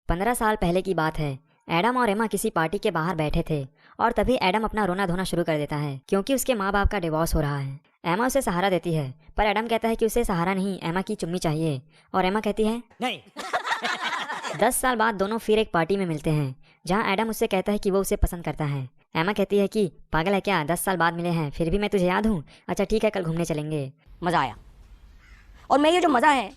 15 साल पहले की बात है। एडम और एमा किसी पार्टी के बाहर बैठे थे और तभी एडम अपना रोना धोना शुरू कर देता है क्योंकि उसके माँ बाप का डिवोर्स हो रहा है। एमा उसे सहारा देती है पर एडम कहता है कि उसे सहारा नहीं, एमा की चुम्मी चाहिए और एमा कहती है नहीं। 10 साल बाद दोनों फिर एक पार्टी में मिलते हैं जहाँ एडम उससे कहता है कि वो उसे पसंद करता है। एमा कहती है कि पागल है क्या, 10 साल बाद मिले हैं फिर भी मैं तुझे याद हूँ। अच्छा ठीक है, कल घूमने चलेंगे। मजा आया और मैं ये जो मजा है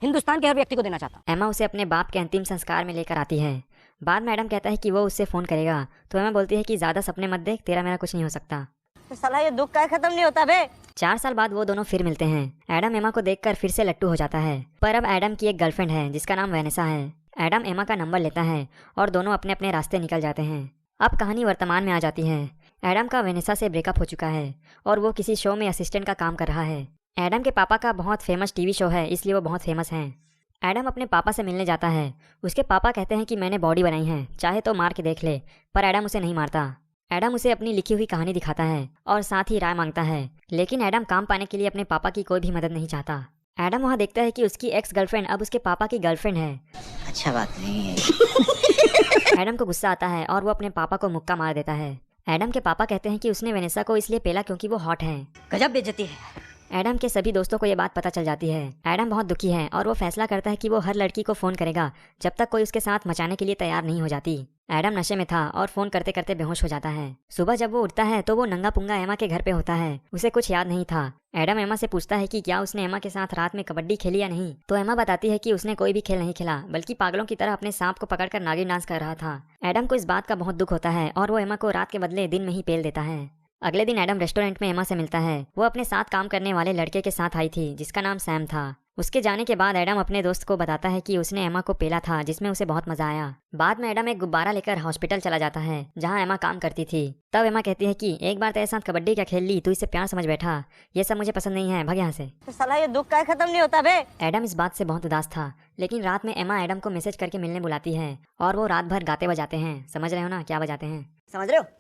हिंदुस्तान के हर व्यक्ति को देना चाहता हूँ। एमा उसे अपने बाप के अंतिम संस्कार में लेकर आती है। बाद में एडम कहता है कि वो उससे फ़ोन करेगा तो एमा बोलती है कि ज़्यादा सपने मत देख, तेरा मेरा कुछ नहीं हो सकता। तो साला ये दुख का खत्म नहीं होता बे। 4 साल बाद वो दोनों फिर मिलते हैं। एडम एमा को देखकर फिर से लट्टू हो जाता है पर अब एडम की एक गर्लफ्रेंड है जिसका नाम वेनेसा है। एडम एमा का नंबर लेता है और दोनों अपने अपने रास्ते निकल जाते हैं। अब कहानी वर्तमान में आ जाती है। एडम का वेनेसा से ब्रेकअप हो चुका है और वो किसी शो में असिस्टेंट का काम कर रहा है। एडम के पापा का बहुत फेमस टीवी शो है इसलिए वो बहुत फेमस हैं। एडम अपने पापा से मिलने जाता है। उसके पापा कहते हैं कि मैंने बॉडी बनाई है, चाहे तो मार के देख ले, पर एडम उसे नहीं मारता। एडम उसे अपनी लिखी हुई कहानी दिखाता है और साथ ही राय मांगता है, लेकिन एडम काम पाने के लिए अपने पापा की कोई भी मदद नहीं चाहता। एडम वहाँ देखता है कि उसकी एक्स गर्लफ्रेंड अब उसके पापा की गर्लफ्रेंड है। अच्छा बात नहीं है। एडम को गुस्सा आता है और वो अपने पापा को मुक्का मार देता है। एडम के पापा कहते हैं कि उसने वेनेसा को इसलिए पेला क्योंकि वो हॉट है। गजब बेइज्जती है। एडम के सभी दोस्तों को ये बात पता चल जाती है। एडम बहुत दुखी है और वो फैसला करता है कि वो हर लड़की को फ़ोन करेगा जब तक कोई उसके साथ मचाने के लिए तैयार नहीं हो जाती। एडम नशे में था और फ़ोन करते करते बेहोश हो जाता है। सुबह जब वो उठता है तो वो नंगा पुंगा एमा के घर पे होता है। उसे कुछ याद नहीं था। एडम एमा से पूछता है कि क्या उसने एमा के साथ रात में कबड्डी खेली या नहीं, तो एमा बताती है कि उसने कोई भी खेल नहीं खेला बल्कि पागलों की तरह अपने सांप को पकड़कर नागिन डांस कर रहा था। एडम को इस बात का बहुत दुख होता है और वो एमा को रात के बदले दिन में ही पेल देता है। अगले दिन एडम रेस्टोरेंट में एमा से मिलता है। वो अपने साथ काम करने वाले लड़के के साथ आई थी जिसका नाम सैम था। उसके जाने के बाद एडम अपने दोस्त को बताता है कि उसने एमा को पेला था जिसमें उसे बहुत मजा आया। बाद में एडम एक गुब्बारा लेकर हॉस्पिटल चला जाता है जहां एमा काम करती थी। तब एमा कहती है कि एक बार तेरे साथ कबड्डी क्या खेल ली, तू इसे प्यार समझ बैठा, ये सब मुझे पसंद नहीं है, भाग यहाँ से। तो साला ये दुख का खत्म नहीं होता बे। एडम इस बात से बहुत उदास था, लेकिन रात में एमा एडम को मैसेज करके मिलने बुलाती है और वो रात भर गाते बजाते हैं। समझ रहे हो ना क्या बजाते हैं? समझ रहे हो आप?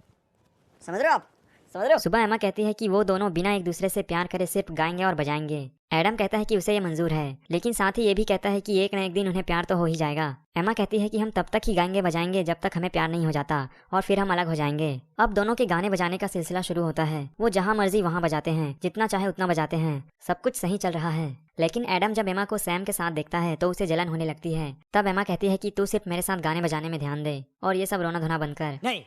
समझ रहे हो? सुबह एमा कहती है कि वो दोनों बिना एक दूसरे से प्यार करे सिर्फ गाएंगे और बजाएंगे। एडम कहता है कि उसे ये मंजूर है, लेकिन साथ ही ये भी कहता है कि एक न एक दिन उन्हें प्यार तो हो ही जाएगा। एमा कहती है कि हम तब तक ही गाएंगे बजाएंगे जब तक हमें प्यार नहीं हो जाता और फिर हम अलग हो जाएंगे। अब दोनों के गाने बजाने का सिलसिला शुरू होता है। वो जहाँ मर्जी वहाँ बजाते हैं, जितना चाहे उतना बजाते हैं। सब कुछ सही चल रहा है, लेकिन एडम जब एमा को सैम के साथ देखता है तो उसे जलन होने लगती है। तब एमा कहती है कि तू सिर्फ मेरे साथ गाने बजाने में ध्यान दे और ये सब रोना धोना बंद कर। नहीं।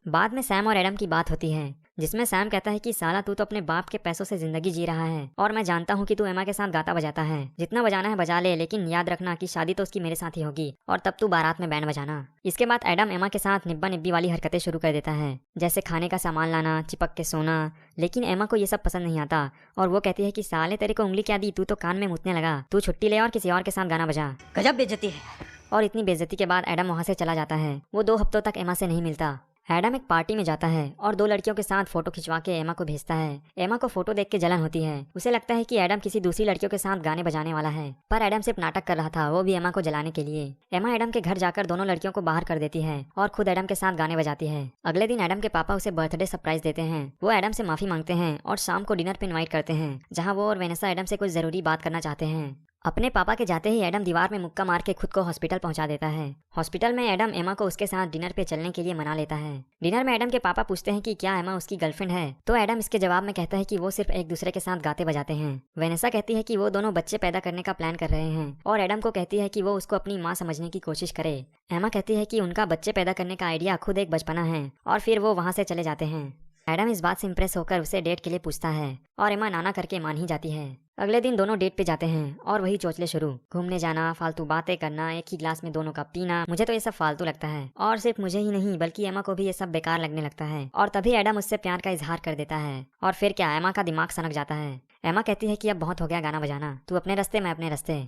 बाद में सैम और एडम की बात होती है जिसमें सैम कहता है कि साला तू तो अपने बाप के पैसों से जिंदगी जी रहा है और मैं जानता हूँ कि तू एमा के साथ गाता बजाता है, जितना बजाना है बजा ले, लेकिन याद रखना कि शादी तो उसकी मेरे साथ ही होगी और तब तू बारात में बैंड बजाना। इसके बाद एडम एमा के साथ निब्बा निब्बी वाली हरकतें शुरू कर देता है, जैसे खाने का सामान लाना, चिपक के सोना, लेकिन एमा को ये सब पसंद नहीं आता और वो कहती है कि साले तेरे को उंगली क्या दी, तू तो कान में मुतने लगा, तू छुट्टी ले और किसी और के साथ गाना बजा। गजब बेइज्जती है। और इतनी बेइज्जती के बाद एडम वहाँ से चला जाता है। वो 2 हफ्तों तक एमा से नहीं मिलता। एडम एक पार्टी में जाता है और 2 लड़कियों के साथ फोटो खिंचवा के एमा को भेजता है। एमा को फोटो देख के जलन होती है। उसे लगता है कि एडम किसी दूसरी लड़कियों के साथ गाने बजाने वाला है, पर एडम सिर्फ नाटक कर रहा था, वो भी एमा को जलाने के लिए। एमा एडम के घर जाकर दोनों लड़कियों को बाहर कर देती है और खुद एडम के साथ गाने बजाती है। अगले दिन एडम के पापा उसे बर्थडे सरप्राइज देते हैं। वो एडम से माफी मांगते हैं और शाम को डिनर पे इनवाइट करते हैं जहाँ वो और वेनेसा एडम से कुछ जरूरी बात करना चाहते हैं। अपने पापा के जाते ही एडम दीवार में मुक्का मार के खुद को हॉस्पिटल पहुंचा देता है। हॉस्पिटल में एडम एमा को उसके साथ डिनर पे चलने के लिए मना लेता है। डिनर में एडम के पापा पूछते हैं कि क्या एमा उसकी गर्लफ्रेंड है, तो एडम इसके जवाब में कहता है कि वो सिर्फ एक दूसरे के साथ गाते बजाते हैं। वेनेसा कहती है कि वो दोनों बच्चे पैदा करने का प्लान कर रहे हैं और एडम को कहती है कि वो उसको अपनी माँ समझने की कोशिश करे। एमा कहती है कि उनका बच्चे पैदा करने का आइडिया खुद एक बचपना है और फिर वो वहाँ से चले जाते हैं। एडम इस बात से इम्प्रेस होकर उसे डेट के लिए पूछता है और एमा नाना करके मान ही जाती है। अगले दिन दोनों डेट पे जाते हैं और वही चोचले शुरू, घूमने जाना, फालतू बातें करना, एक ही ग्लास में दोनों का पीना। मुझे तो ये सब फालतू लगता है और सिर्फ मुझे ही नहीं बल्कि एमा को भी ये सब बेकार लगने लगता है। और तभी एडम उससे प्यार का इजहार कर देता है और फिर क्या, एमा का दिमाग सनक जाता है। एमा कहती है कि अब बहुत हो गया गाना बजाना, तू अपने रास्ते मैं अपने रास्ते।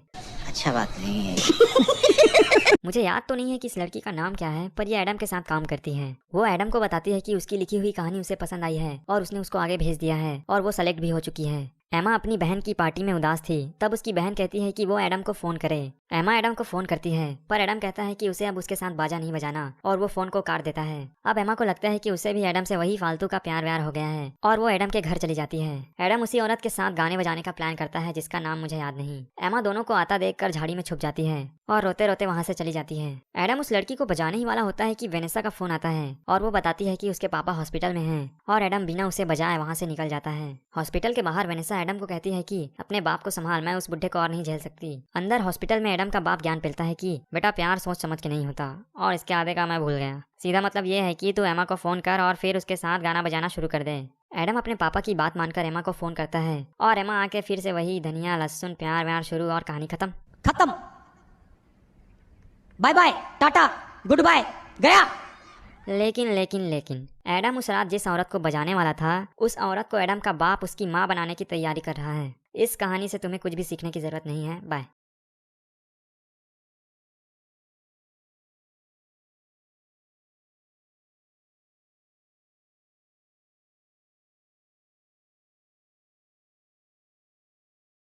अच्छा बात नहीं है। मुझे याद तो नहीं है कि इस लड़की का नाम क्या है, पर ये एडम के साथ काम करती है। वो एडम को बताती है कि उसकी लिखी हुई कहानी उसे पसंद आई है और उसने उसको आगे भेज दिया है और वो सेलेक्ट भी हो चुकी है। एमा अपनी बहन की पार्टी में उदास थी। तब उसकी बहन कहती है कि वो एडम को फोन करे। एमा एडम को फोन करती है, पर एडम कहता है कि उसे अब उसके साथ बाजा नहीं बजाना और वो फोन को काट देता है। अब एमा को लगता है कि उसे भी एडम से वही फालतू का प्यार व्यार हो गया है और वो एडम के घर चली जाती है। एडम उसी औरत के साथ गाने बजाने का प्लान करता है जिसका नाम मुझे याद नहीं। एमा दोनों को आता देखकर झाड़ी में छुप जाती है और रोते रोते वहाँ से चली जाती है। एडम उस लड़की को बजाने ही वाला होता है कि वेनेसा का फोन आता है और वो बताती है कि उसके पापा हॉस्पिटल में हैं और एडम बिना उसे बजाए वहाँ से निकल जाता है। हॉस्पिटल के बाहर वेनेसा एडम को कहती है कि अपने बाप को संभाल, मैं उस बुढ़े को और नहीं झेल सकती। अंदर हॉस्पिटल में एडम का बाप ज्ञान पेलता है कि बेटा प्यार सोच समझ के नहीं होता और इसके आधे का मैं भूल गया। सीधा मतलब ये है कि तू एमा को फोन कर और फिर उसके साथ गाना बजाना शुरू कर दे। एडम अपने पापा की बात मानकर एमा को फोन करता है और एमा आके फिर से वही धनिया लहसुन प्यार व्यार शुरू और कहानी खत्म। खत्म। Bye bye, tata, goodbye, गया। लेकिन एडम उस रात जिस औरत को बजाने वाला था उस औरत को एडम का बाप उसकी माँ बनाने की तैयारी कर रहा है। इस कहानी से तुम्हें कुछ भी सीखने की जरूरत नहीं है। बाय।